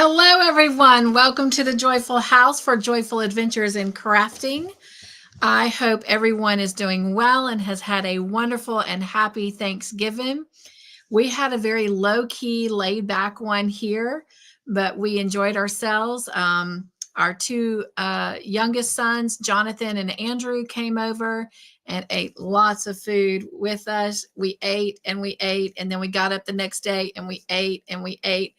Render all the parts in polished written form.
Hello, everyone. Welcome to the Joyful House for Joyful Adventures in Crafting. I hope everyone is doing well and has had a wonderful and happy Thanksgiving. We had a very low-key, laid-back one here, but we enjoyed ourselves. Our two youngest sons, Jonathan and Andrew, came over and ate lots of food with us. We ate, and then we got up the next day and we ate, and we ate.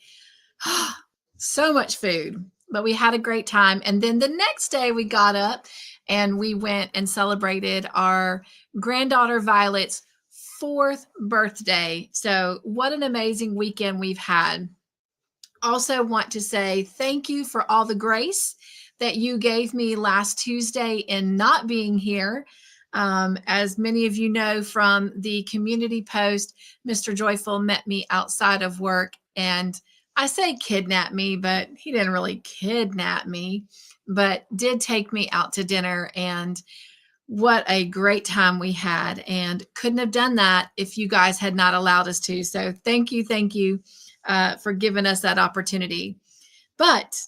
So much food, but we had a great time. And then the next day we got up and we went and celebrated our granddaughter Violet's 4th birthday. So what an amazing weekend we've had. Also want to say thank you for all the grace that you gave me last Tuesday in not being here. As many of you know from the community post, Mr. Joyful met me outside of work, and I say kidnap me, but he didn't really kidnap me, but did take me out to dinner, and what a great time we had, and couldn't have done that if you guys had not allowed us to. So thank you for giving us that opportunity. But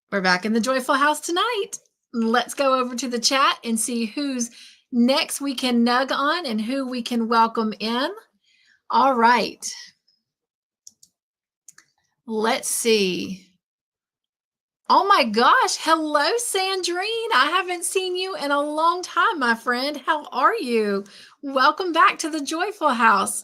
we're back in the Joyful House tonight. Let's go over to the chat and see who's next we can nug on and who we can welcome in. All right. Let's see. Oh my gosh. Hello, Sandrine. I haven't seen you in a long time, my friend. How are you? Welcome back to the Joyful House.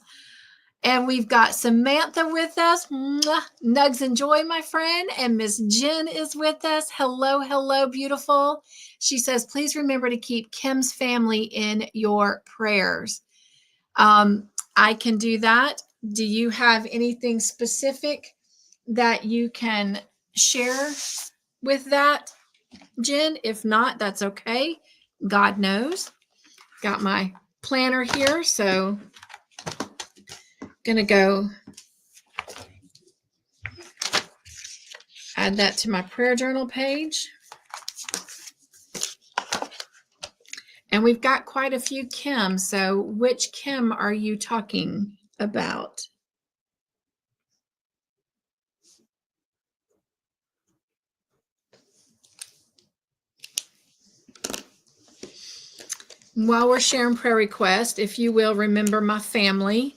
And we've got Samantha with us. Mwah. Nugs and Joy, my friend. And Miss Jen is with us. Hello, hello, beautiful. She says, please remember to keep Kim's family in your prayers. I can do that. Do you have anything specific that you can share with that, Jen? If not, that's okay. God knows. Got my planner here, so gonna go add that to my prayer journal page. And we've got quite a few Kim, so which Kim are you talking about? While we're sharing prayer requests, if you will remember my family,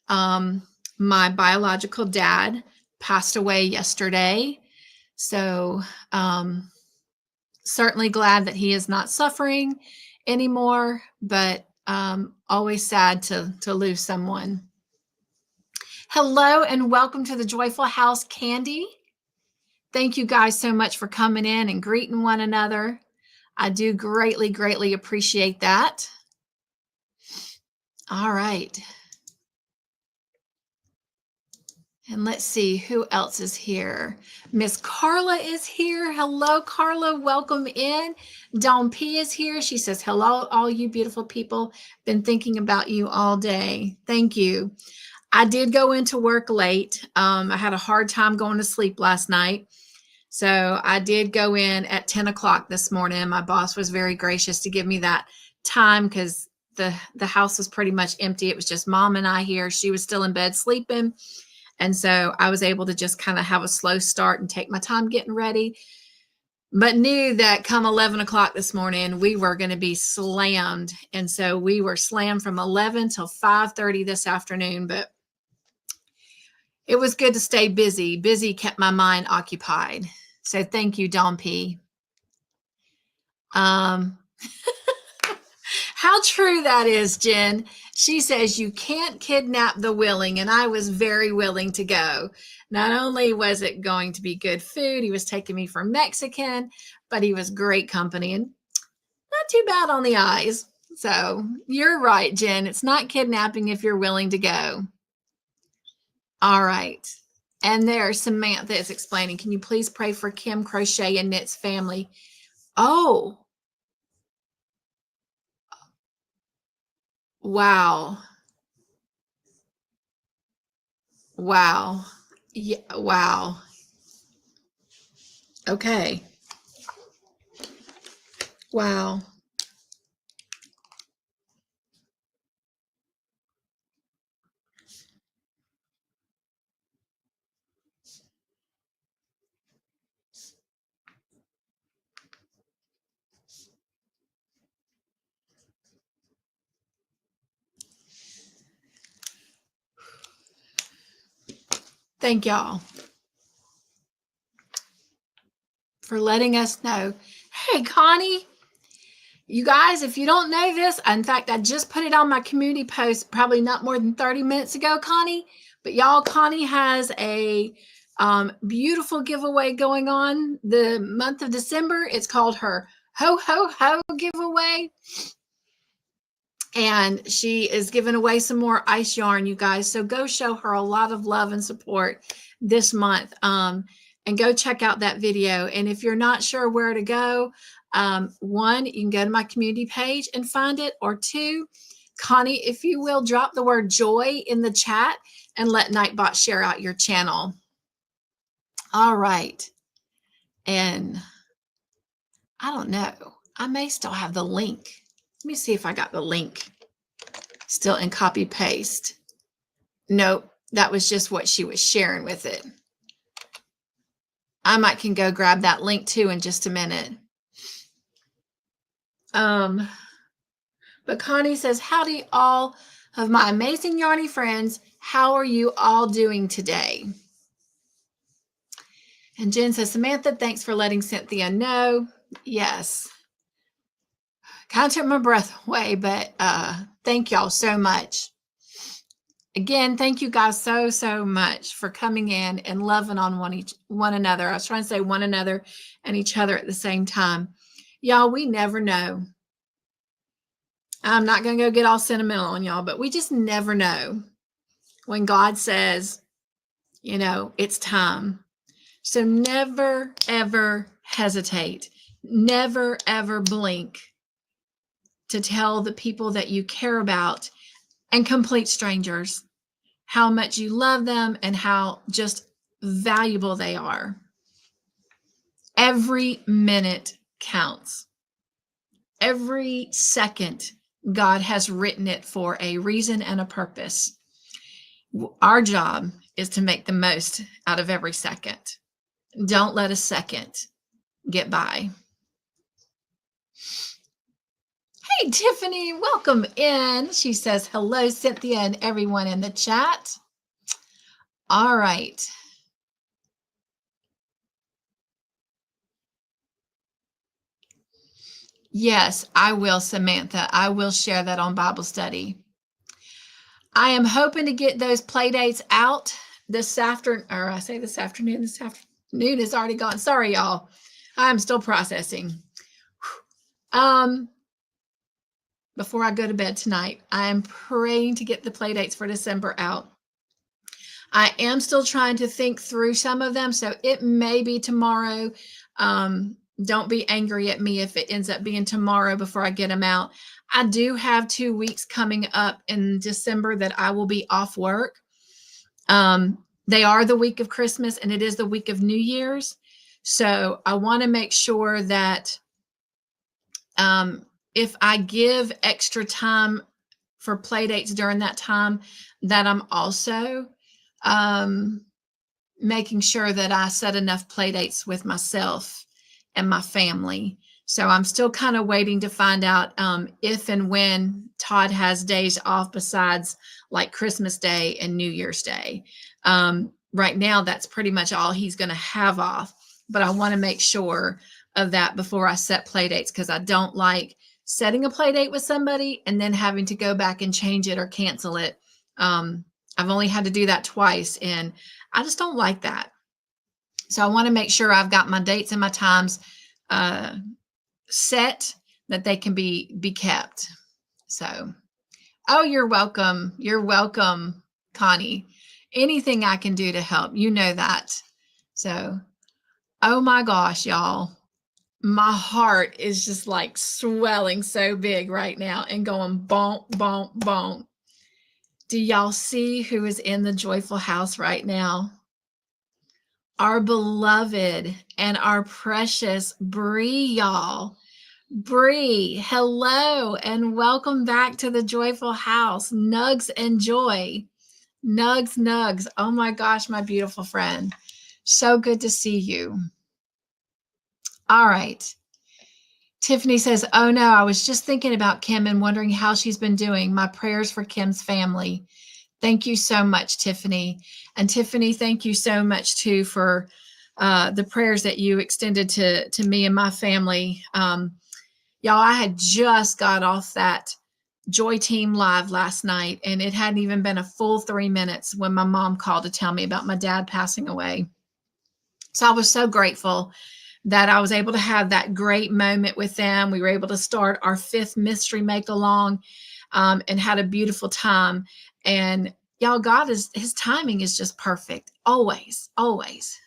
my biological dad passed away yesterday. So certainly glad that he is not suffering anymore, but always sad to lose someone. Hello and welcome to the Joyful House, Candy. Thank you guys so much for coming in and greeting one another. I do greatly, greatly appreciate that. All right. And let's see who else is here. Miss Carla is here. Hello, Carla. Welcome in. Dawn P is here. She says, hello, all you beautiful people. Been thinking about you all day. Thank you. I did go into work late. I had a hard time going to sleep last night. So I did go in at 10 o'clock this morning. My boss was very gracious to give me that time because the house was pretty much empty. It was just Mom and I here. She was still in bed sleeping. And so I was able to just kind of have a slow start and take my time getting ready, but knew that come 11 o'clock this morning, we were going to be slammed. And so we were slammed from 11 till 5:30 this afternoon, but it was good to stay busy. Busy kept my mind occupied. So thank you, Dawn P. How true that is, Jen. She says you can't kidnap the willing, and I was very willing to go. Not only was it going to be good food, he was taking me for Mexican, but he was great company and not too bad on the eyes. So you're right, Jen. It's not kidnapping if you're willing to go. All right. And there, Samantha is explaining, can you please pray for Kim Crochet and Knit's family? Oh, wow. Wow. Yeah, wow. Okay. Wow. Thank y'all for letting us know. Hey, Connie, you guys, if you don't know this, in fact, I just put it on my community post probably not more than 30 minutes ago, Connie. But y'all, Connie has a beautiful giveaway going on the month of December. It's called her Ho Ho Ho giveaway. And she is giving away some more ice yarn, you guys. So go show her a lot of love and support this month. And go check out that video. And if you're not sure where to go, one, you can go to my community page and find it. Or two, Connie, if you will, drop the word joy in the chat and let Nightbot share out your channel. All right. And I don't know. I may still have the link. Let me see if I got the link still in copy paste. Nope, that was just what she was sharing with it. I might can go grab that link too in just a minute. But Connie says, howdy all of my amazing yarny friends. How are you all doing today? And Jen says, Samantha, thanks for letting Cynthia know. Yes. Kind of took my breath away, but thank y'all so much. Again, thank you guys so much for coming in and loving on one another. I was trying to say one another and each other at the same time. Y'all, we never know. I'm not going to go get all sentimental on y'all, but we just never know when God says, you know, it's time. So never, ever hesitate. Never, ever blink to tell the people that you care about and complete strangers how much you love them and how just valuable they are. Every minute counts. Every second, God has written it for a reason and a purpose. Our job is to make the most out of every second. Don't let a second get by. Hey, Tiffany, welcome in. She says, hello, Cynthia and everyone in the chat. All right. Yes, I will, Samantha. I will share that on Bible study. I am hoping to get those play dates out this afternoon, or I say this afternoon. This afternoon is already gone. Sorry, y'all. I'm still processing. Before I go to bed tonight, I am praying to get the play dates for December out. I am still trying to think through some of them, so it may be tomorrow. Don't be angry at me if it ends up being tomorrow before I get them out. I do have 2 weeks coming up in December that I will be off work. They are the week of Christmas and it is the week of New Year's. So I want to make sure that if I give extra time for play dates during that time, that I'm also making sure that I set enough play dates with myself and my family. So I'm still kind of waiting to find out if and when Todd has days off besides like Christmas Day and New Year's Day. Right now, that's pretty much all he's going to have off. But I want to make sure of that before I set play dates, because I don't like setting a play date with somebody and then having to go back and change it or cancel it. I've only had to do that twice, and I just don't like that. So I want to make sure I've got my dates and my times set, that they can be kept. So, oh, you're welcome. You're welcome, Connie. Anything I can do to help, you know that. So, oh my gosh, y'all. My heart is just like swelling so big right now and going bonk, bonk, bonk. Do y'all see who is in the joyful house right now? Our beloved and our precious Bree, y'all. Bree, hello and welcome back to the joyful house. Nugs and Joy. Nugs. Oh my gosh, my beautiful friend. So good to see you. All right. Tiffany says, oh no, I was just thinking about Kim and wondering how she's been doing. My prayers for Kim's family. Thank you so much, Tiffany. And Tiffany, thank you so much too for the prayers that you extended to me and my family. Y'all, I had just got off that Joy Team Live last night, and it hadn't even been a full 3 minutes when my mom called to tell me about my dad passing away. So I was so grateful that I was able to have that great moment with them. We were able to start our 5th mystery make along, and had a beautiful time. And y'all, his timing is just perfect. Always, always.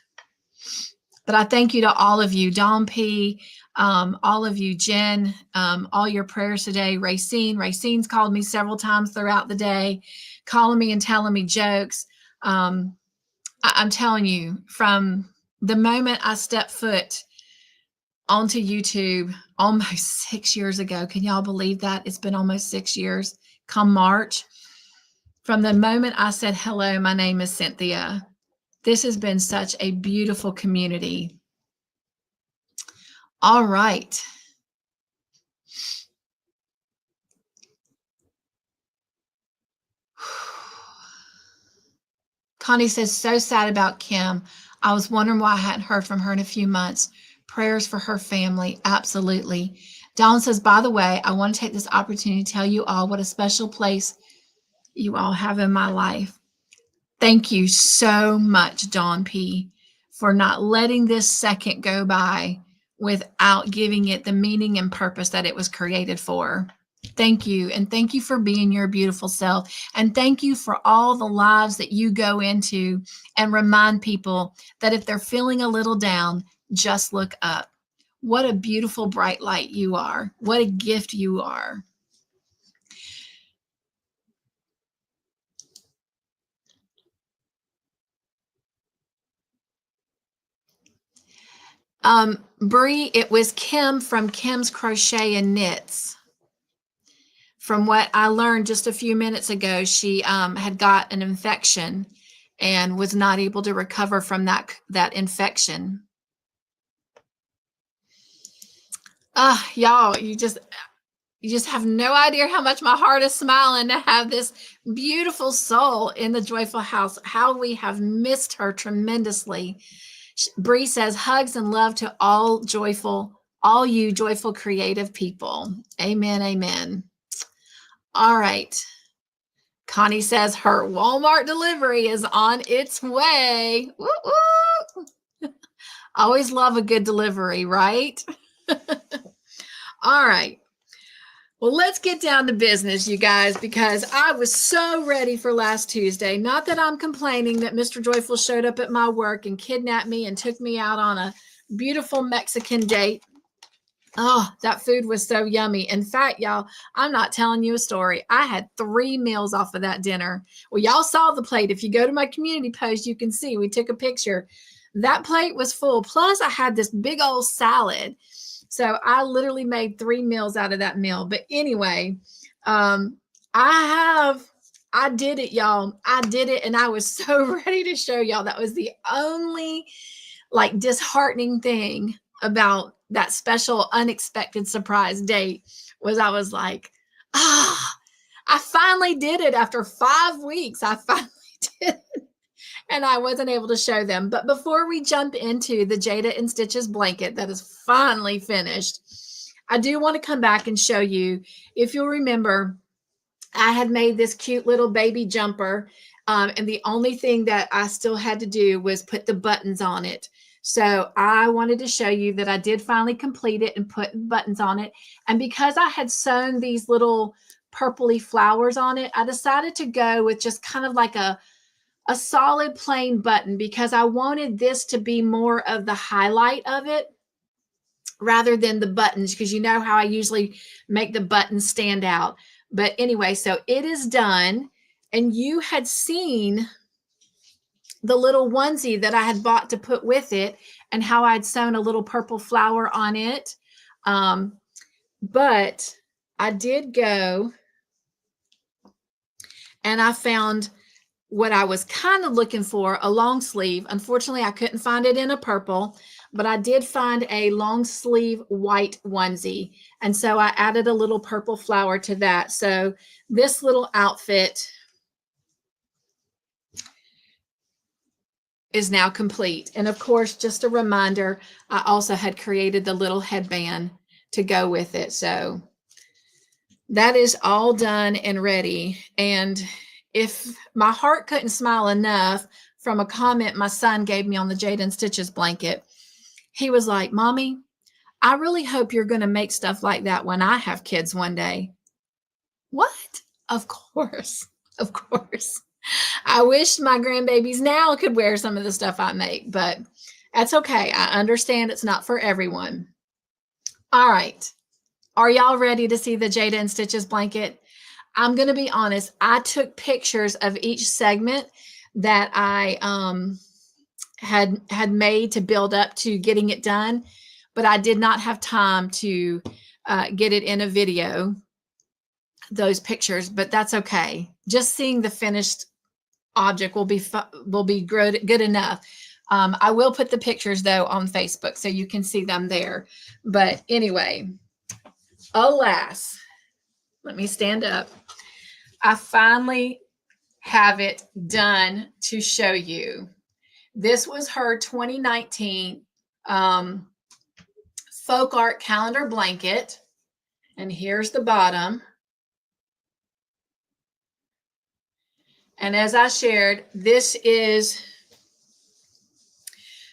But I thank you to all of you, Dawn P., all of you, Jen, all your prayers today. Racine's called me several times throughout the day, calling me and telling me jokes. I'm telling you, from the moment I stepped foot onto YouTube almost 6 years ago, can y'all believe that? It's been almost 6 years come March. From the moment I said, hello, my name is Cynthia, this has been such a beautiful community. All right. Connie says, so sad about Kim. I was wondering why I hadn't heard from her in a few months. Prayers for her family. Absolutely. Dawn says, by the way, I want to take this opportunity to tell you all what a special place you all have in my life. Thank you so much, Dawn P., for not letting this second go by without giving it the meaning and purpose that it was created for. Thank you. And thank you for being your beautiful self. And thank you for all the lives that you go into and remind people that if they're feeling a little down, just look up. What a beautiful, bright light you are. What a gift you are. Bree, it was Kim from Kim's Crochet and Knits. From what I learned just a few minutes ago, she had got an infection and was not able to recover from that infection. Y'all, you just have no idea how much my heart is smiling to have this beautiful soul in the Joyful House. How we have missed her tremendously. Bree says, hugs and love to all you joyful, creative people. Amen, amen. All right. Connie says her Walmart delivery is on its way. Woo woo. Always love a good delivery, right? All right. Well, let's get down to business, you guys, because I was so ready for last Tuesday. Not that I'm complaining that Mr. Joyful showed up at my work and kidnapped me and took me out on a beautiful Mexican date. Oh, that food was so yummy. In fact, y'all, I'm not telling you a story. I had 3 meals off of that dinner. Well, y'all saw the plate. If you go to my community post, you can see we took a picture. That plate was full. Plus, I had this big old salad. So I literally made 3 meals out of that meal. But anyway, I did it, y'all. I did it. And I was so ready to show y'all. That was the only disheartening thing about that special unexpected surprise date was I was like, I finally did it after 5 weeks. I finally did it. And I wasn't able to show them. But before we jump into the Jada and Stitches blanket that is finally finished, I do want to come back and show you, if you'll remember, I had made this cute little baby jumper. And the only thing that I still had to do was put the buttons on it. So I wanted to show you that I did finally complete it and put buttons on it. And because I had sewn these little purpley flowers on it, I decided to go with just kind of like a solid plain button because I wanted this to be more of the highlight of it rather than the buttons, because you know how I usually make the buttons stand out. But anyway, so it is done. And you had seen the little onesie that I had bought to put with it and how I'd sewn a little purple flower on it. But I did go and I found what I was kind of looking for, a long sleeve. Unfortunately, I couldn't find it in a purple, but I did find a long sleeve white onesie. And so I added a little purple flower to that. So this little outfit is now complete. And of course, just a reminder, I also had created the little headband to go with it. So that is all done and ready. And if my heart couldn't smile enough from a comment my son gave me on the Jade and Stitches blanket, he was like, Mommy, I really hope you're going to make stuff like that when I have kids one day. What? Of course. Of course. I wish my grandbabies now could wear some of the stuff I make, but that's okay. I understand it's not for everyone. All right. Are y'all ready to see the Jada and Stitches blanket? I'm going to be honest. I took pictures of each segment that I had made to build up to getting it done, but I did not have time to get it in a video, those pictures, but that's okay. Just seeing the finished object will be good enough. I will put the pictures though on Facebook so you can see them there. But anyway, alas, let me stand up. I finally have it done to show you. This was her 2019 folk art calendar blanket. And here's the bottom. And as I shared, this is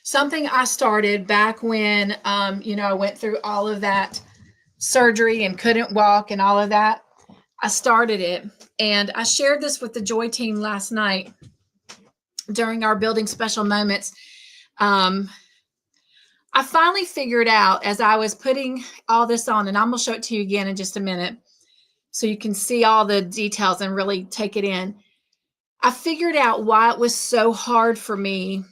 something I started back when, I went through all of that surgery and couldn't walk and all of that. I started it, and I shared this with the Joy team last night during our Building Special Moments. I finally figured out as I was putting all this on, and I'm going to show it to you again in just a minute so you can see all the details and really take it in. I figured out why it was so hard for me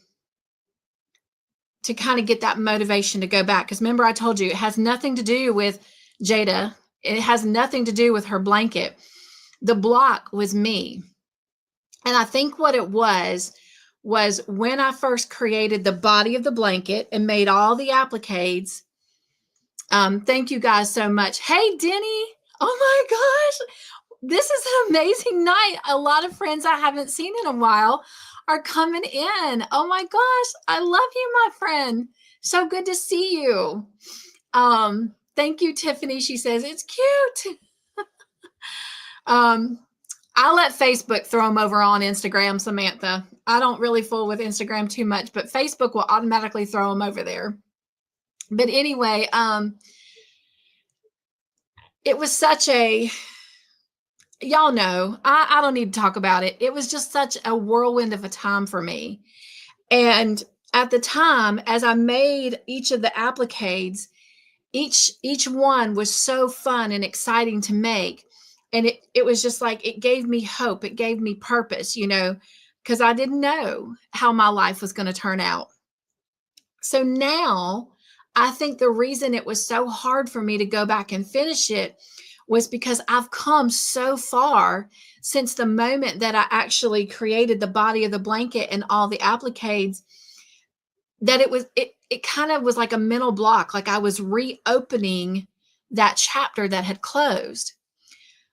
to kind of get that motivation to go back. Because remember, I told you it has nothing to do with Jada. It has nothing to do with her blanket. The block was me. And I think what it was when I first created the body of the blanket and made all the appliques. Thank you guys so much. Hey, Denny. Oh my gosh. This is an amazing night. A lot of friends I haven't seen in a while are coming in. Oh my gosh. I love you, my friend. So good to see you. Thank you, Tiffany. She says, it's cute. I let Facebook throw them over on Instagram, Samantha. I don't really fool with Instagram too much, but Facebook will automatically throw them over there. But anyway, it was such a, y'all know, I don't need to talk about it. It was just such a whirlwind of a time for me. And at the time, as I made each of the appliques, each one was so fun and exciting to make. And it was just like, it gave me hope. It gave me purpose, because I didn't know how my life was going to turn out. So now I think the reason it was so hard for me to go back and finish it was because I've come so far since the moment that I actually created the body of the blanket and all the appliques, that it kind of was like a mental block. Like I was reopening that chapter that had closed.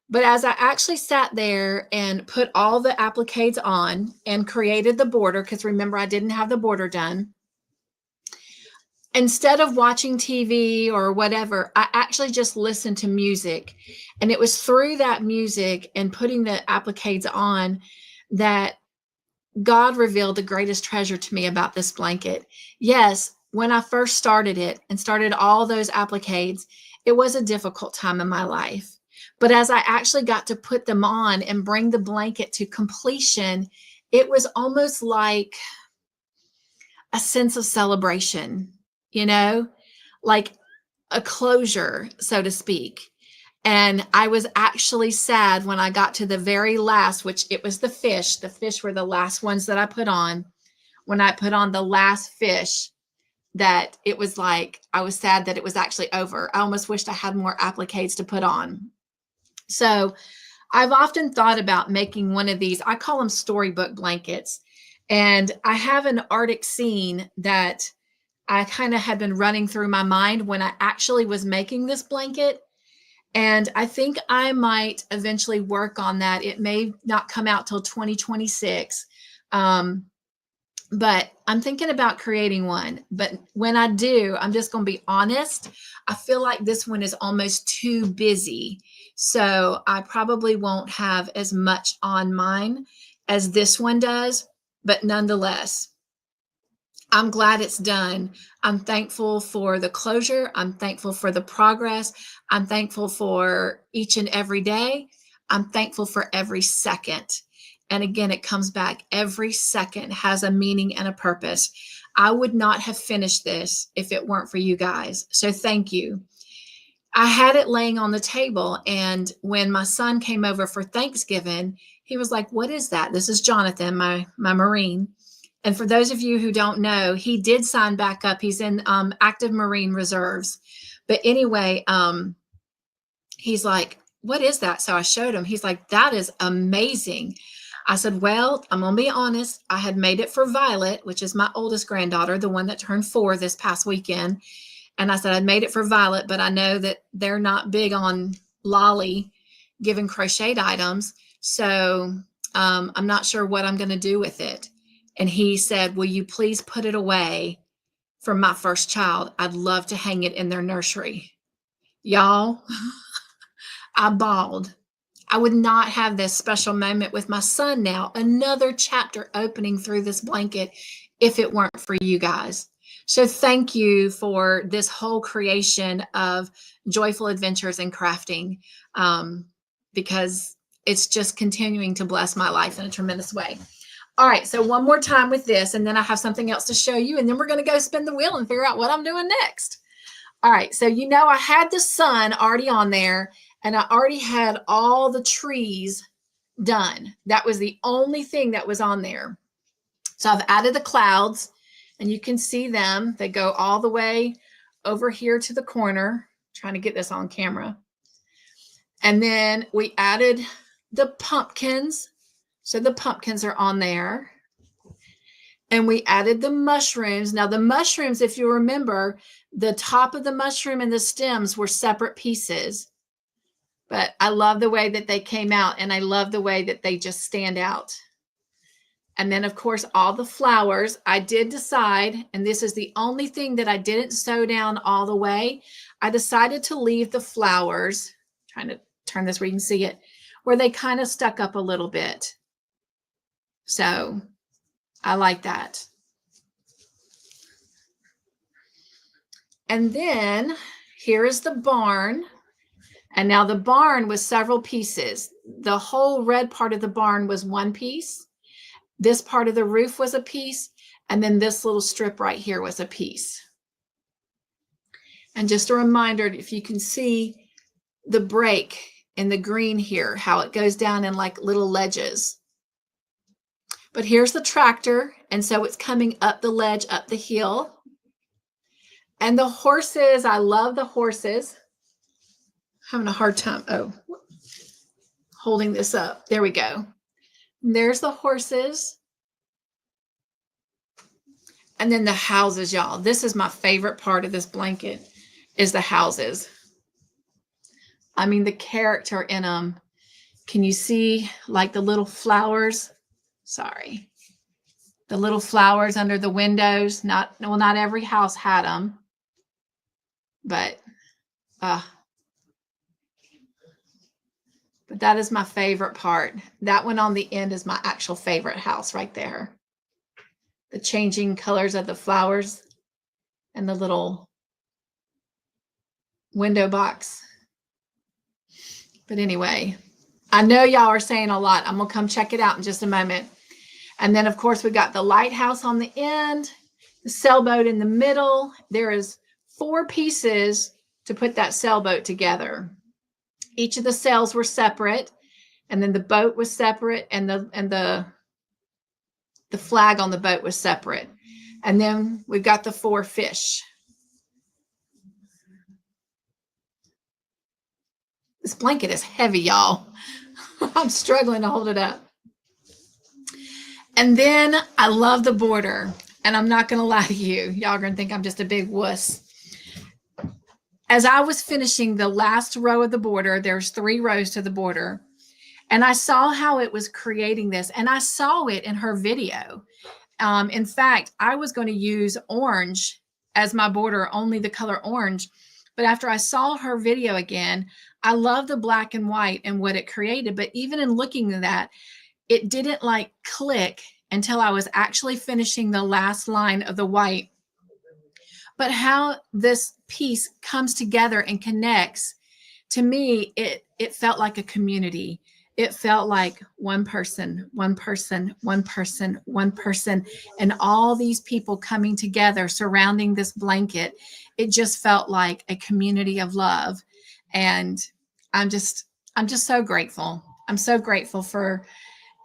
But as I actually sat there and put all the appliques on and created the border, because remember, I didn't have the border done. Instead of watching TV or whatever, I actually just listened to music. And it was through that music and putting the appliques on that God revealed the greatest treasure to me about this blanket. Yes, when I first started it and started all those appliques, it was a difficult time in my life. But as I actually got to put them on and bring the blanket to completion, it was almost like a sense of celebration, like a closure, so to speak. And I was actually sad when I got to the very last, which it was the fish. The fish were the last ones that I put on. When I put on the last fish, that it was like, I was sad that it was actually over. I almost wished I had more appliques to put on. So I've often thought about making one of these. I call them storybook blankets. And I have an Arctic scene that I kind of had been running through my mind when I actually was making this blanket. And I think I might eventually work on that. It may not come out till 2026. but I'm thinking about creating one. But when I do, I'm just going to be honest. I feel like this one is almost too busy. So I probably won't have as much on mine as this one does. But nonetheless, I'm glad it's done. I'm thankful for the closure. I'm thankful for the progress. I'm thankful for each and every day. I'm thankful for every second. And again, it comes back. Every second has a meaning and a purpose. I would not have finished this if it weren't for you guys. So thank you. I had it laying on the table. And when my son came over for Thanksgiving, he was like, "What is that?" This is Jonathan, my Marine. And for those of you who don't know, he did sign back up. He's in active Marine reserves. But anyway, he's like, "What is that?" So I showed him. He's like, "That is amazing." I said, "Well, I'm going to be honest. I had made it for Violet, which is my oldest granddaughter, the one that turned 4 this past weekend. And I said, I'd made it for Violet, but I know that they're not big on Lolly giving crocheted items. So I'm not sure what I'm going to do with it." And he said, "Will you please put it away for my first child? I'd love to hang it in their nursery." Y'all, I bawled. I would not have this special moment with my son now, another chapter opening through this blanket, if it weren't for you guys. So thank you for this whole creation of Joyful Adventures in Crafting, because it's just continuing to bless my life in a tremendous way. All right, so one more time with this, and then I have something else to show you, and then we're going to go spin the wheel and figure out what I'm doing next. All right, so you know I had the sun already on there, and I already had all the trees done. That was the only thing that was on there. So I've added the clouds, and you can see them. They go all the way over here to the corner. I'm trying to get this on camera. And then we added the pumpkins. So the pumpkins are on there. And we added the mushrooms. Now the mushrooms, if you remember, the top of the mushroom and the stems were separate pieces. But I love the way that they came out, and I love the way that they just stand out. And then, of course, all the flowers. I did decide, and this is the only thing that I didn't sew down all the way. I decided to leave the flowers, trying to turn this where you can see it, where they kind of stuck up a little bit. So I like that. And then here is the barn. And now the barn was several pieces. The whole red part of the barn was one piece. This part of the roof was a piece. And then this little strip right here was a piece. And just a reminder, if you can see the break in the green here, how it goes down in like little ledges. But here's the tractor. And so it's coming up the ledge, up the hill. And the horses, I love the horses. Having a hard time, holding this up. There we go. And there's the horses. And then the houses, y'all. This is my favorite part of this blanket, is the houses. I mean, the character in them. Can you see like the little flowers? Sorry. The little flowers under the windows. Not every house had them. But that is my favorite part. That one on the end is my actual favorite house right there. The changing colors of the flowers and the little window box. But anyway, I know y'all are saying a lot. I'm going to come check it out in just a moment. And then, of course, we got the lighthouse on the end, the sailboat in the middle. There is 4 pieces to put that sailboat together. Each of the sails were separate, and then the boat was separate, and the flag on the boat was separate. And then we've got the 4 fish. This blanket is heavy, y'all. I'm struggling to hold it up. And then I love the border, and I'm not going to lie to you. Y'all are going to think I'm just a big wuss. As I was finishing the last row of the border, there's 3 rows to the border, and I saw how it was creating this, and I saw it in her video. In fact, I was going to use orange as my border, only the color orange. But after I saw her video again, I love the black and white and what it created. But even in looking at that, it didn't like click until I was actually finishing the last line of the white. But how this piece comes together and connects, to me, it felt like a community. It felt like one person, one person, one person, one person, and all these people coming together surrounding this blanket. It just felt like a community of love. And I'm just so grateful. I'm so grateful for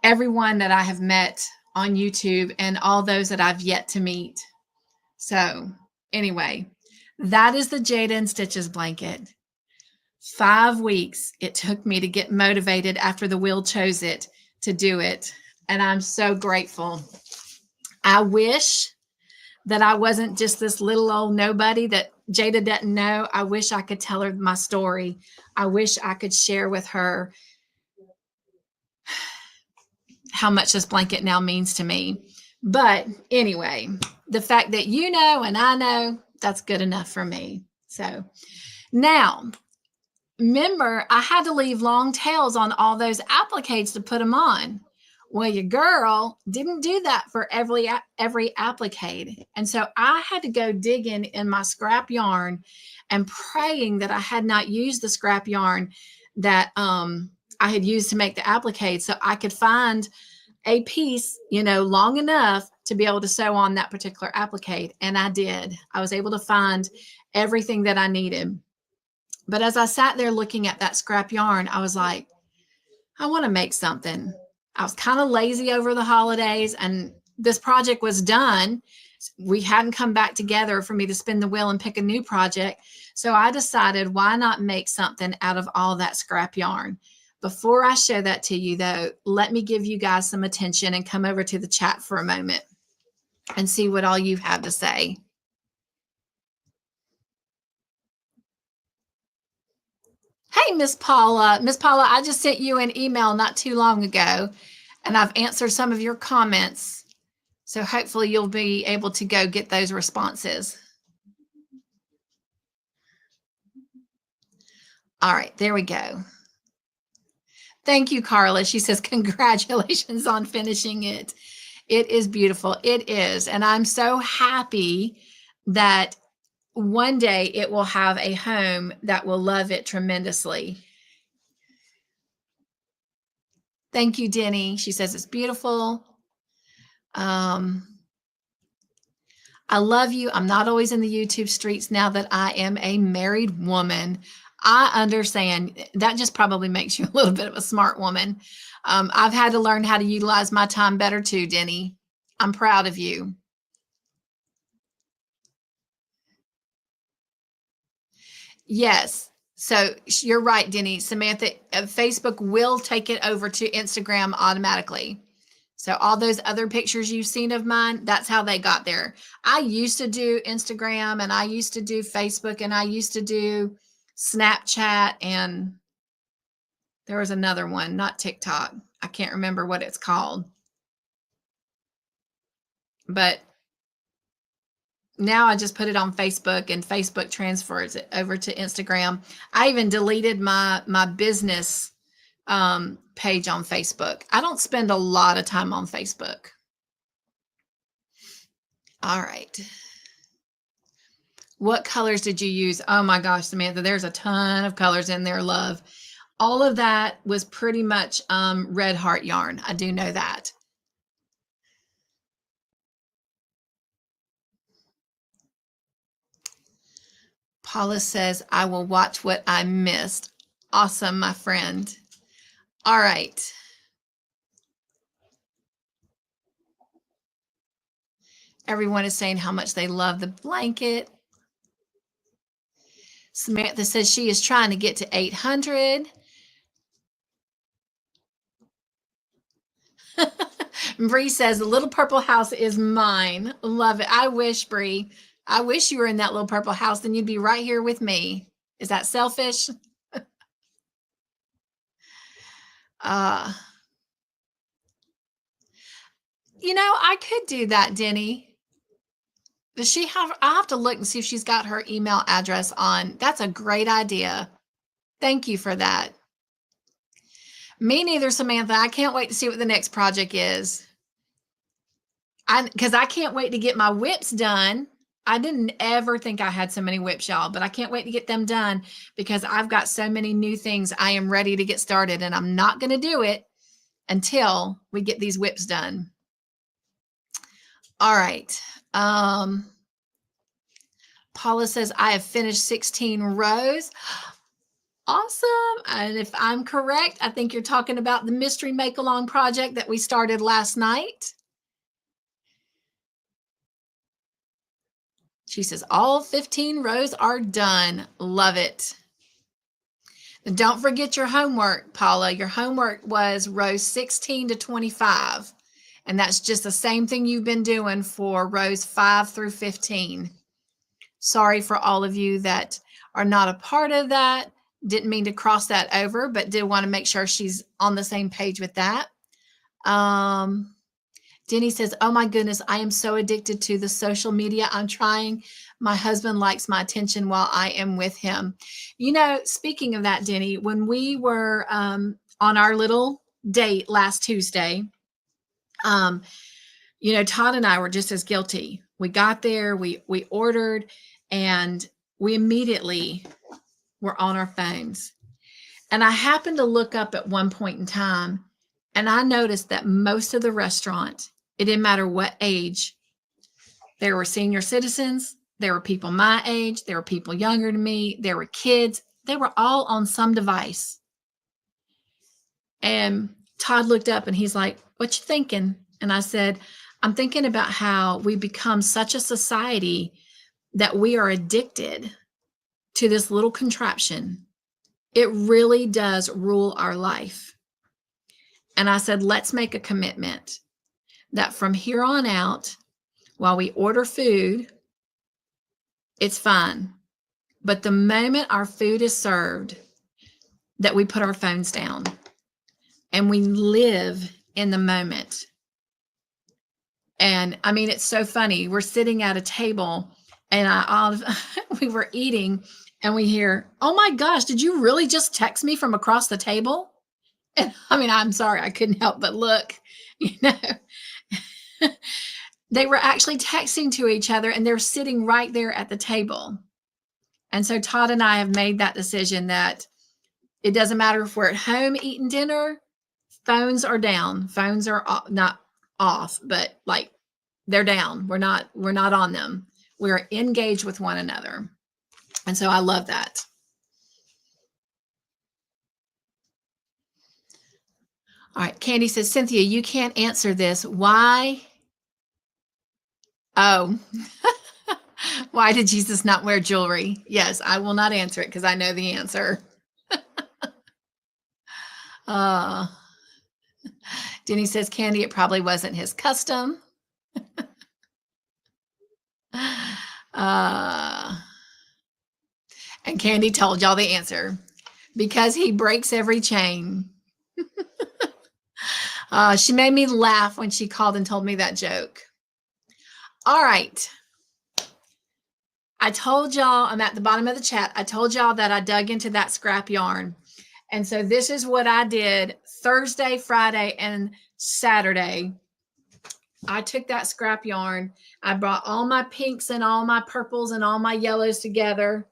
everyone that I have met on YouTube and all those that I've yet to meet. So anyway, that is the Jada and Stitches blanket. 5 weeks it took me to get motivated after the wheel chose it to do it. And I'm so grateful. I wish that I wasn't just this little old nobody that Jada doesn't know. I wish I could tell her my story. I wish I could share with her how much this blanket now means to me. But anyway, the fact that you know and I know, that's good enough for me. So now, remember, I had to leave long tails on all those appliques to put them on. Well, your girl didn't do that for every applique. And so I had to go digging in my scrap yarn and praying that I had not used the scrap yarn that I had used to make the applique, so I could find a piece, long enough to be able to sew on that particular applique. And I did. I was able to find everything that I needed. But as I sat there looking at that scrap yarn, I was like, I want to make something. I was kind of lazy over the holidays and this project was done. We hadn't come back together for me to spin the wheel and pick a new project. So I decided, why not make something out of all that scrap yarn? Before I show that to you, though, let me give you guys some attention and come over to the chat for a moment and see what all you have to say. Hey, Miss Paula. Miss Paula, I just sent you an email not too long ago, and I've answered some of your comments. So hopefully you'll be able to go get those responses. All right, there we go. Thank you, Carla. She says, congratulations on finishing it. It is beautiful. It is. And I'm so happy that one day it will have a home that will love it tremendously. Thank you, Denny. She says it's beautiful. I love you. I'm not always in the YouTube streets now that I am a married woman. I understand. That just probably makes you a little bit of a smart woman. I've had to learn how to utilize my time better too, Denny. I'm proud of you. Yes. So you're right, Denny. Samantha, Facebook will take it over to Instagram automatically. So all those other pictures you've seen of mine, that's how they got there. I used to do Instagram and I used to do Facebook and I used to do Snapchat, and there was another one, not TikTok. I can't remember what it's called. But now I just put it on Facebook and Facebook transfers it over to Instagram. I even deleted my business page on Facebook. I don't spend a lot of time on Facebook. All right. What colors did you use? Oh my gosh, Samantha, there's a ton of colors in there, love. All of that was pretty much red heart yarn. I do know that. Paula says, I will watch what I missed. Awesome, my friend. All right. Everyone is saying how much they love the blanket. Samantha says she is trying to get to 800. Bree says the little purple house is mine. Love it. I wish, Bree. I wish you were in that little purple house. Then you'd be right here with me. Is that selfish? You know, I could do that, Denny. Does she have, I'll have to look and see if she's got her email address on. That's a great idea. Thank you for that. Me neither, Samantha. I can't wait to see what the next project is. Because I can't wait to get my whips done. I didn't ever think I had so many whips, y'all, but I can't wait to get them done because I've got so many new things I am ready to get started, and I'm not going to do it until we get these whips done. All right. Paula says, I have finished 16 rows. Awesome. And if I'm correct, I think you're talking about the mystery make-along project that we started last night. She says, all 15 rows are done. Love it. And don't forget your homework, Paula. Your homework was rows 16 to 25. And that's just the same thing you've been doing for rows 5 through 15. Sorry for all of you that are not a part of that. Didn't mean to cross that over, but did want to make sure she's on the same page with that. Denny says, oh my goodness, I am so addicted to the social media. I'm trying. My husband likes my attention while I am with him. You know, speaking of that, Denny, when we were on our little date last Tuesday, you know, Todd and I were just as guilty. We got there, we ordered, and we immediately were on our phones. And I happened to look up at one point in time, and I noticed that most of the restaurant, it didn't matter what age, there were senior citizens, there were people my age, there were people younger than me, there were kids, they were all on some device. And Todd looked up and he's like, what you thinking? And I said, I'm thinking about how we become such a society that we are addicted to this little contraption. It really does rule our life. And I said, let's make a commitment that from here on out, while we order food, it's fine. But the moment our food is served, that we put our phones down and we live in the moment. And I mean, it's so funny. We're sitting at a table and we were eating and we hear, oh my gosh, did you really just text me from across the table? And I mean, I'm sorry, I couldn't help but look, you know. They were actually texting to each other and they're sitting right there at the table. And so Todd and I have made that decision that it doesn't matter if we're at home eating dinner, phones are down. Phones are not off, but like they're down. We're not on them. We're engaged with one another. And so I love that. All right. Candy says, Cynthia, you can't answer this. Why? Oh, why did Jesus not wear jewelry? Yes, I will not answer it because I know the answer. Denny says, Candy, it probably wasn't his custom. And Candy told y'all the answer. Because he breaks every chain. She made me laugh when she called and told me that joke. All right. I told y'all, I'm at the bottom of the chat. I told y'all that I dug into that scrap yarn. And so this is what I did Thursday, Friday, and Saturday. I took that scrap yarn. I brought all my pinks and all my purples and all my yellows together.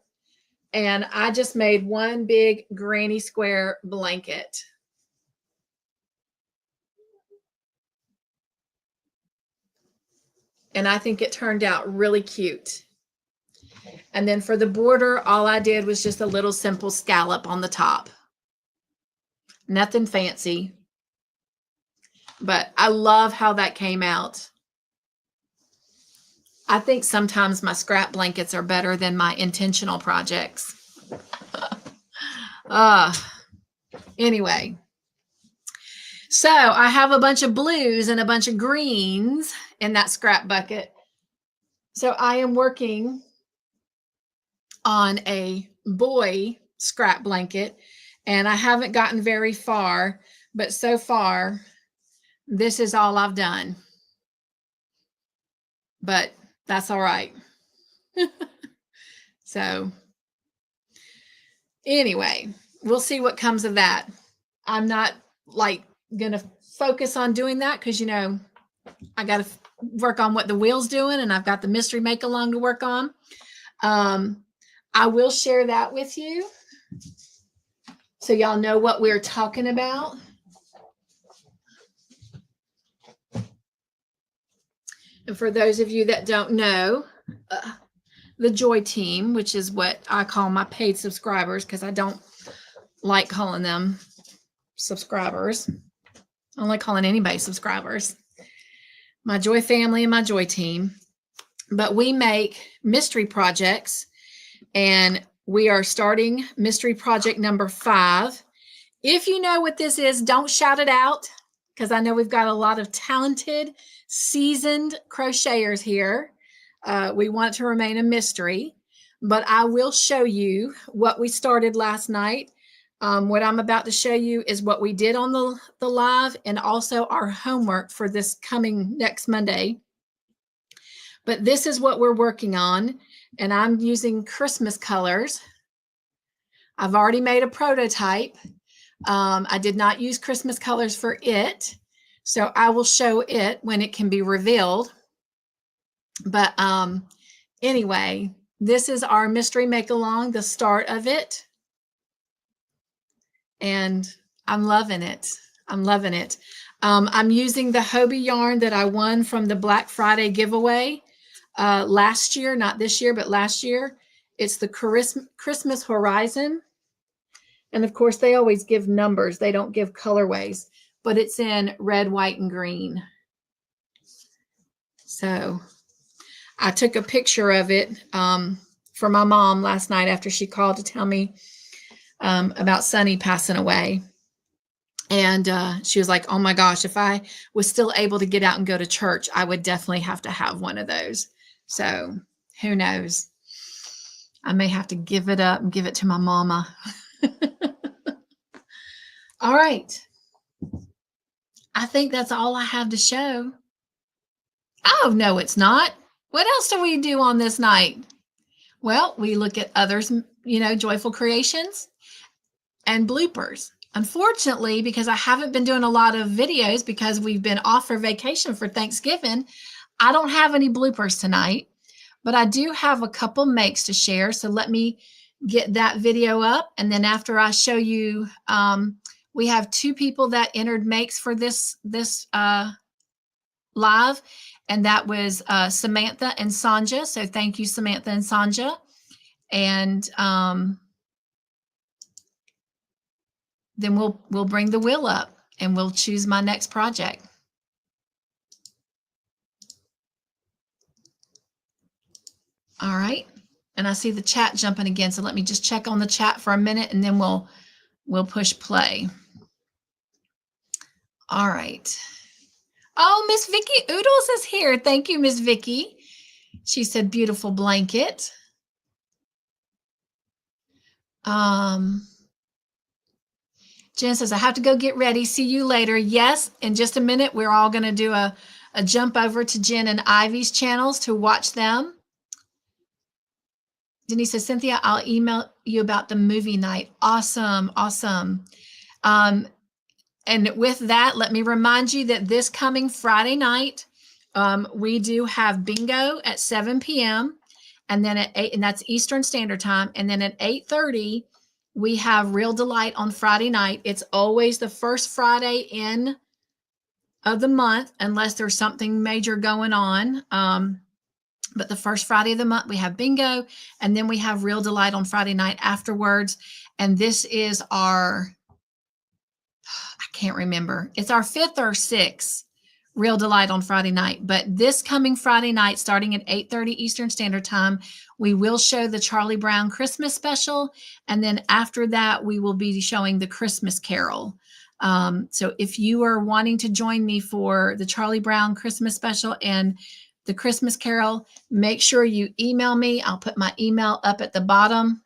And I just made one big granny square blanket. And I think it turned out really cute. And then for the border, all I did was just a little simple scallop on the top. Nothing fancy. But I love how that came out. I think sometimes my scrap blankets are better than my intentional projects. Anyway. So I have a bunch of blues and a bunch of greens in that scrap bucket. So I am working on a boy scrap blanket and I haven't gotten very far, but so far, this is all I've done. but that's all right. So anyway, we'll see what comes of that. I'm not like going to focus on doing that because, you know, I got to work on what the wheel's doing, and I've got the mystery make along to work on. I will share that with you so y'all know what we're talking about. And for those of you that don't know, the Joy team, which is what I call my paid subscribers, because I don't like calling them subscribers. I don't like calling anybody subscribers. My Joy family and my Joy team. But we make mystery projects, and we are starting mystery project number 5. If you know what this is, don't shout it out, because I know we've got a lot of talented, seasoned crocheters here. We want it to remain a mystery, but I will show you what we started last night. What I'm about to show you is what we did on the live, and also our homework for this coming next Monday. But this is what we're working on, and I'm using Christmas colors. I've already made a prototype. I did not use Christmas colors for it, so I will show it when it can be revealed. But anyway, this is our mystery make-along, the start of it. And I'm loving it. I'm loving it. I'm using the Hobie yarn that I won from the Black Friday giveaway last year, not this year, but last year. It's the Christmas Horizon. And of course, they always give numbers. They don't give colorways, but it's in red, white, and green. So I took a picture of it for my mom last night after she called to tell me about Sonny passing away. And she was like, oh my gosh, if I was still able to get out and go to church, I would definitely have to have one of those. So who knows? I may have to give it up and give it to my mama. All right. I think that's all I have to show. Oh, no, it's not. What else do we do on this night? Well, we look at others, you know, joyful creations and bloopers. Unfortunately, because I haven't been doing a lot of videos because we've been off for vacation for Thanksgiving, I don't have any bloopers tonight, but I do have a couple makes to share. So let me get that video up. And then after I show you, we have 2 people that entered makes for this live, and that was Samantha and Sanja. So thank you, Samantha and Sanja. And then we'll bring the wheel up and we'll choose my next project. All right. And I see the chat jumping again. So let me just check on the chat for a minute, and then we'll push play. All right. Oh, Miss Vicky Oodles is here. Thank you, Miss Vicky. She said, beautiful blanket. Jen says, I have to go get ready. See you later. Yes, in just a minute, we're all going to do a jump over to Jen and Ivy's channels to watch them. Denise says, Cynthia, I'll email you about the movie night. Awesome, awesome. And with that, let me remind you that this coming Friday night, we do have bingo at 7 p.m. and then at 8, and that's Eastern Standard Time. And then at 8:30, we have Real Delight on Friday night. It's always the first Friday of the month, unless there's something major going on. But the first Friday of the month, we have bingo, and then we have Real Delight on Friday night afterwards. And this is our, I can't remember. It's our 5th or 6th Real Delight on Friday night. But this coming Friday night, starting at 8:30 Eastern Standard Time, we will show the Charlie Brown Christmas special. And then after that, we will be showing the Christmas Carol. So if you are wanting to join me for the Charlie Brown Christmas special and the Christmas Carol, make sure you email me. I'll put my email up at the bottom.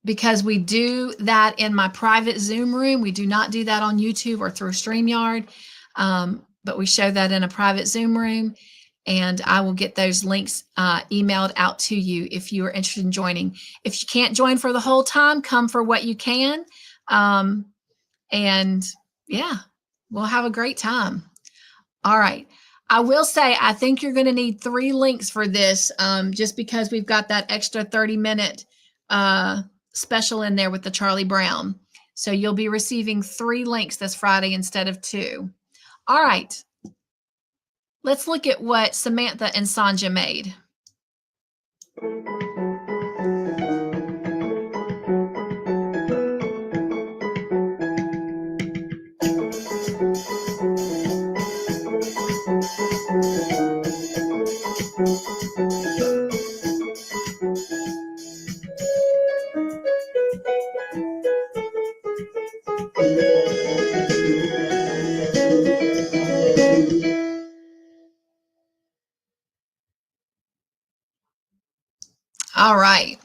Because we do that in my private Zoom room. We do not do that on YouTube or through StreamYard. But we show that in a private Zoom room, and I will get those links emailed out to you if you are interested in joining. If you can't join for the whole time, come for what you can. And yeah, we'll have a great time. All right. I will say, I think you're going to need 3 links for this, just because we've got that extra 30-minute special in there with the Charlie Brown. So you'll be receiving 3 links this Friday instead of 2. All right. Let's look at what Samantha and Sanja made. All right.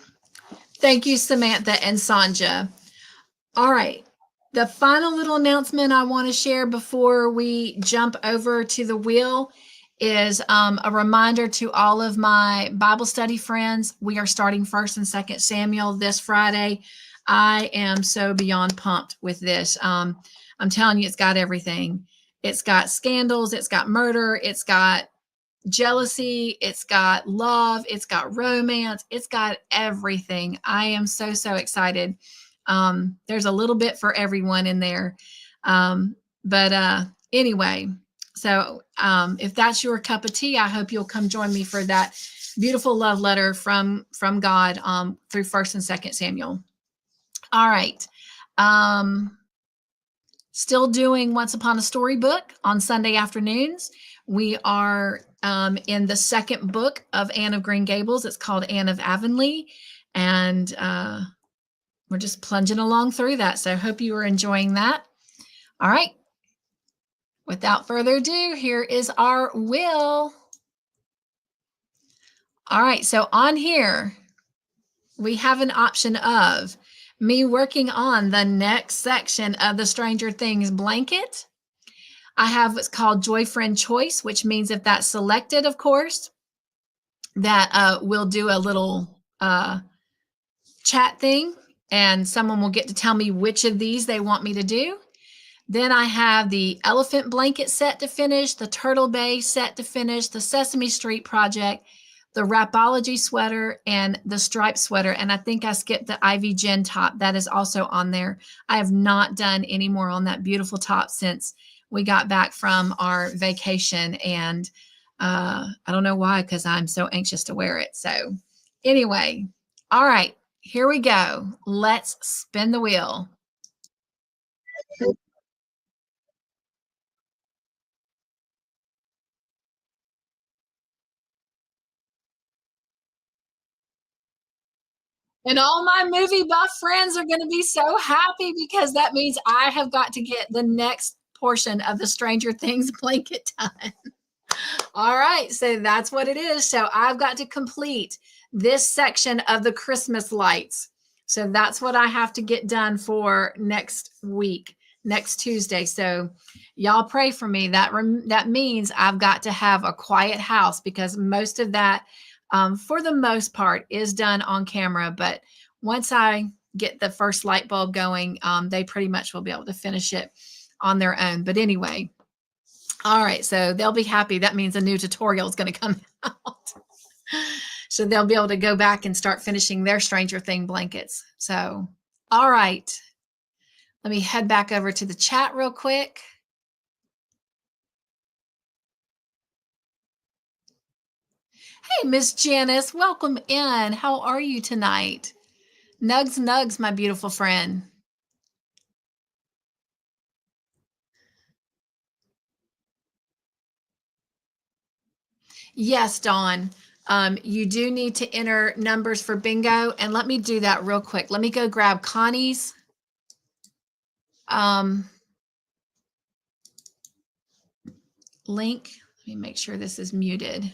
Thank you, Samantha and Sanja. All right. The final little announcement I want to share before we jump over to the wheel is a reminder to all of my Bible study friends. We are starting 1st and 2nd Samuel this Friday. I am so beyond pumped with this. I'm telling you, it's got everything. It's got scandals, it's got murder, it's got jealousy, it's got love, it's got romance, it's got everything. I am so excited. There's a little bit for everyone in there. But anyway, so if that's your cup of tea, I hope you'll come join me for that beautiful love letter from God through 1st and 2nd Samuel. All right. Still doing Once Upon a Storybook on Sunday afternoons. We are in the 2nd book of Anne of Green Gables. It's called Anne of Avonlea, and we're just plunging along through that. So I hope you are enjoying that. All right. Without further ado, here is our wheel. All right. So on here, we have an option of me working on the next section of the Stranger Things blanket. I have what's called Joy Friend Choice, which means if that's selected, of course, that we'll do a little chat thing, and someone will get to tell me which of these they want me to do. Then I have the elephant blanket set to finish, the Turtle Bay set to finish, the Sesame Street project, the Rapology sweater, and the striped sweater. And I think I skipped the Ivy Gin top. That is also on there. I have not done any more on that beautiful top since we got back from our vacation. And I don't know why, because I'm so anxious to wear it. So anyway, all right, here we go. Let's spin the wheel. And all my movie buff friends are going to be so happy, because that means I have got to get the next portion of the Stranger Things blanket done. All right, so that's what it is. So I've got to complete this section of the Christmas lights. So that's what I have to get done for next week, next Tuesday. So y'all pray for me. That means I've got to have a quiet house, because most of that, for the most part, is done on camera. But once I get the first light bulb going, they pretty much will be able to finish it on their own. But anyway, all right, so they'll be happy. That means a new tutorial is going to come out. So they'll be able to go back and start finishing their Stranger Thing blankets. So, all right. Let me head back over to the chat real quick. Hey, Miss Janice, welcome in. How are you tonight? Nugs, my beautiful friend. Yes, Dawn. You do need to enter numbers for bingo. And let me do that real quick. Let me go grab Connie's. Link. Let me make sure this is muted.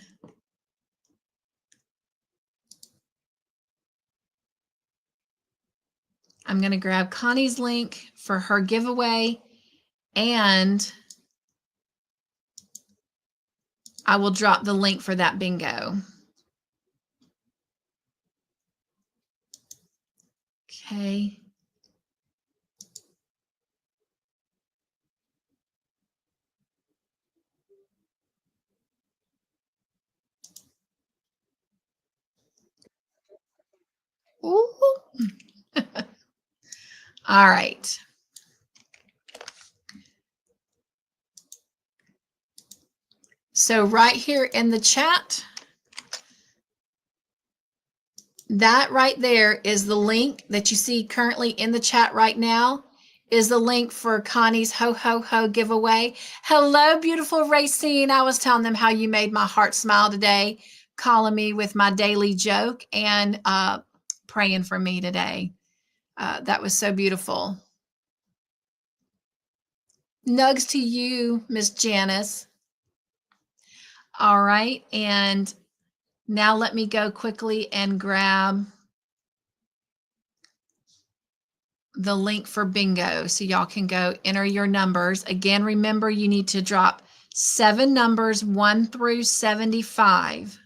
I'm going to grab Connie's link for her giveaway, and I will drop the link for that bingo. Okay. Ooh. All right. So right here in the chat, that right there is the link that you see currently in the chat right now, is the link for Connie's Ho Ho Ho giveaway. Hello, beautiful Racine. I was telling them how you made my heart smile today, calling me with my daily joke and praying for me today. That was so beautiful. Nugs to you, Miss Janice. All right, and now let me go quickly and grab the link for bingo so y'all can go enter your numbers. Again, remember you need to drop 7 numbers 1 through 75.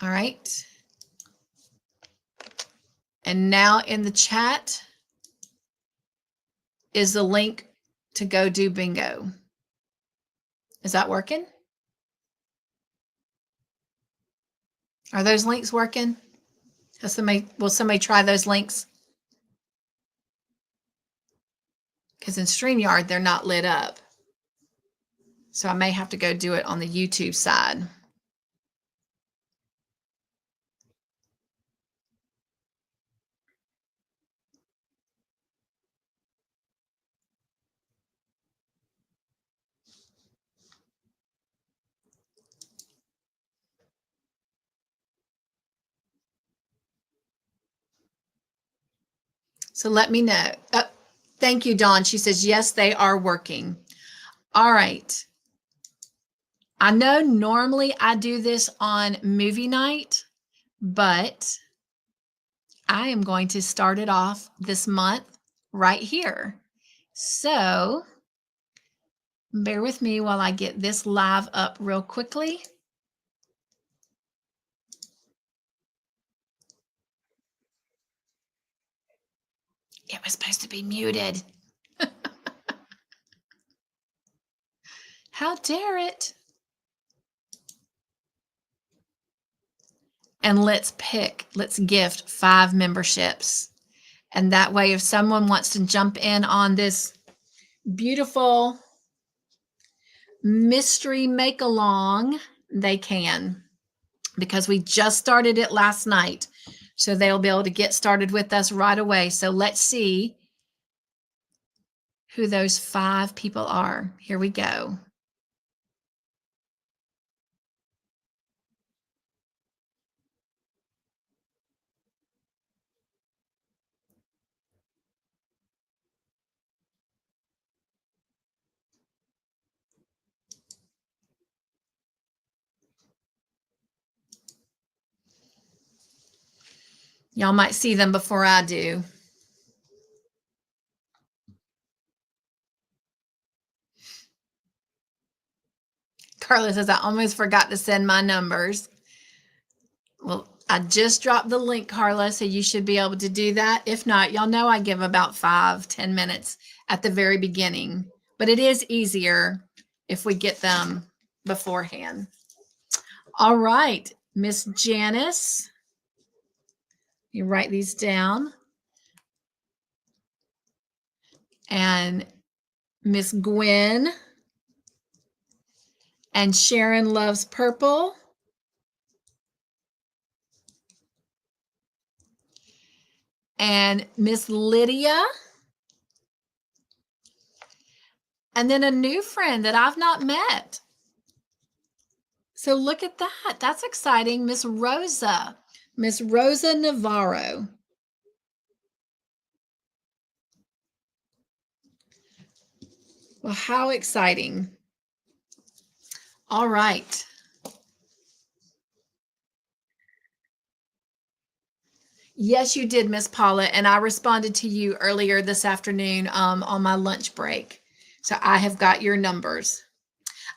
All right. And now in the chat is the link to go do bingo. Is that working? Are those links working? Will somebody try those links? Because in StreamYard, they're not lit up. So I may have to go do it on the YouTube side. So let me know. Thank you, Dawn. She says, yes, they are working. All right. I know normally I do this on movie night, but I am going to start it off this month right here. So bear with me while I get this live up real quickly. It was supposed to be muted. How dare it? And let's gift 5 memberships. And that way, if someone wants to jump in on this beautiful mystery make along, they can, because we just started it last night. So they'll be able to get started with us right away. So let's see who those 5 people are. Here we go. Y'all might see them before I do. Carla says, I almost forgot to send my numbers. Well, I just dropped the link, Carla, so you should be able to do that. If not, y'all know I give about 5-10 minutes at the very beginning, but it is easier if we get them beforehand. All right, Miss Janice, you write these down. And Miss Gwen, and Sharon loves purple. And Miss Lydia. And then a new friend that I've not met. So look at that. That's exciting. Miss Rosa Navarro. Well, how exciting. All right. Yes, you did, Miss Paula, and I responded to you earlier this afternoon on my lunch break. So I have got your numbers.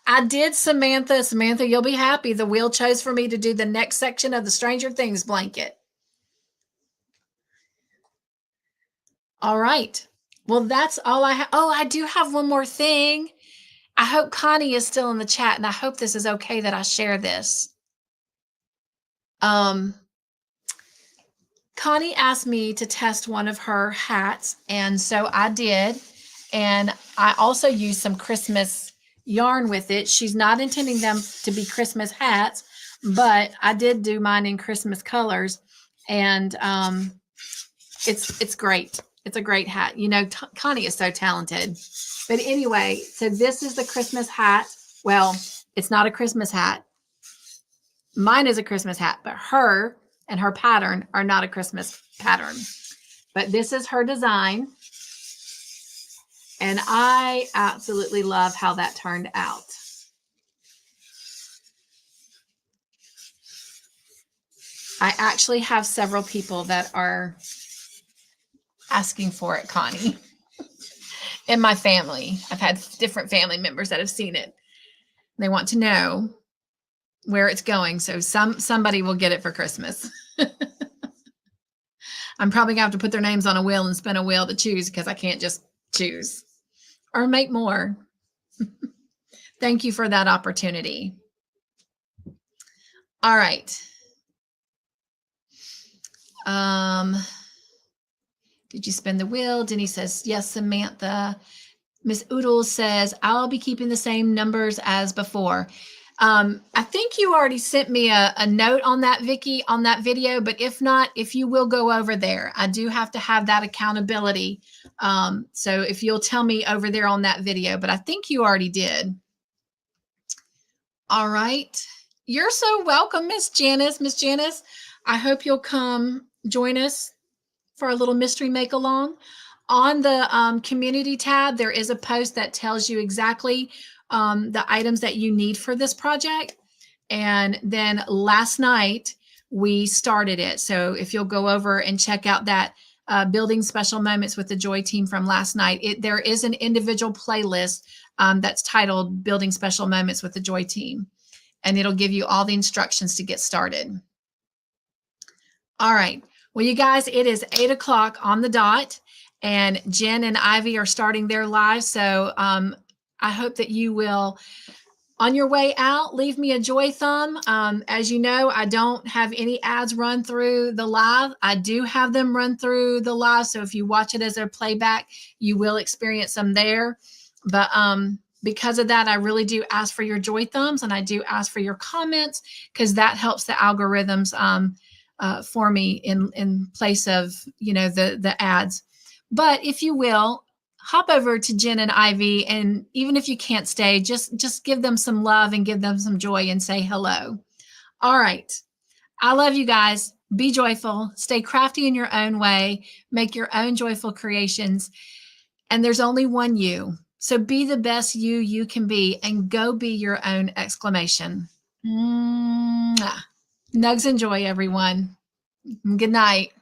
I did, Samantha. Samantha, you'll be happy. The wheel chose for me to do the next section of the Stranger Things blanket. All right. Well, that's all I have. Oh, I do have one more thing. I hope Connie is still in the chat, and I hope this is okay that I share this. Connie asked me to test one of her hats, and so I did. And I also used some Christmas yarn with it. She's not intending them to be Christmas hats, but I did do mine in Christmas colors, and it's great. It's a great hat. You know, Connie is so talented. But anyway, so this is the Christmas hat. Well, it's not a Christmas hat. Mine is a Christmas hat, but her and her pattern are not a Christmas pattern. But this is her design. And I absolutely love how that turned out. I actually have several people that are asking for it, Connie. In my family, I've had different family members that have seen it. They want to know where it's going, so somebody will get it for Christmas. I'm probably gonna have to put their names on a wheel and spin a wheel to choose, because I can't just choose or make more. Thank you for that opportunity. All right. Did you spin the wheel? Denny says, yes, Samantha. Miss Oodles says, I'll be keeping the same numbers as before. I think you already sent me a note on that, Vicki, on that video, but if not, if you will go over there, I do have to have that accountability. So if you'll tell me over there on that video, but I think you already did. All right. You're so welcome, Miss Janice. Miss Janice, I hope you'll come join us for a little mystery make along. On the community tab, there is a post that tells you exactly the items that you need for this project. And then last night we started it. So if you'll go over and check out that Building Special Moments with the Joy team from last night, there is an individual playlist that's titled Building Special Moments with the Joy team. And it'll give you all the instructions to get started. All right. Well, you guys, it is 8 o'clock on the dot, and Jen and Ivy are starting their live. So I hope that you will, on your way out, leave me a joy thumb. As you know, I don't have any ads run through the live. I do have them run through the live. So if you watch it as a playback, you will experience them there. But because of that, I really do ask for your joy thumbs, and I do ask for your comments, because that helps the algorithms for me in place of, you know, the ads. But if you will, hop over to Jen and Ivy, and even if you can't stay, just give them some love and give them some joy and say hello. All right. I love you guys. Be joyful. Stay crafty in your own way. Make your own joyful creations. And there's only one you. So be the best you can be, and go be your own exclamation. Nugs and joy, everyone. Good night.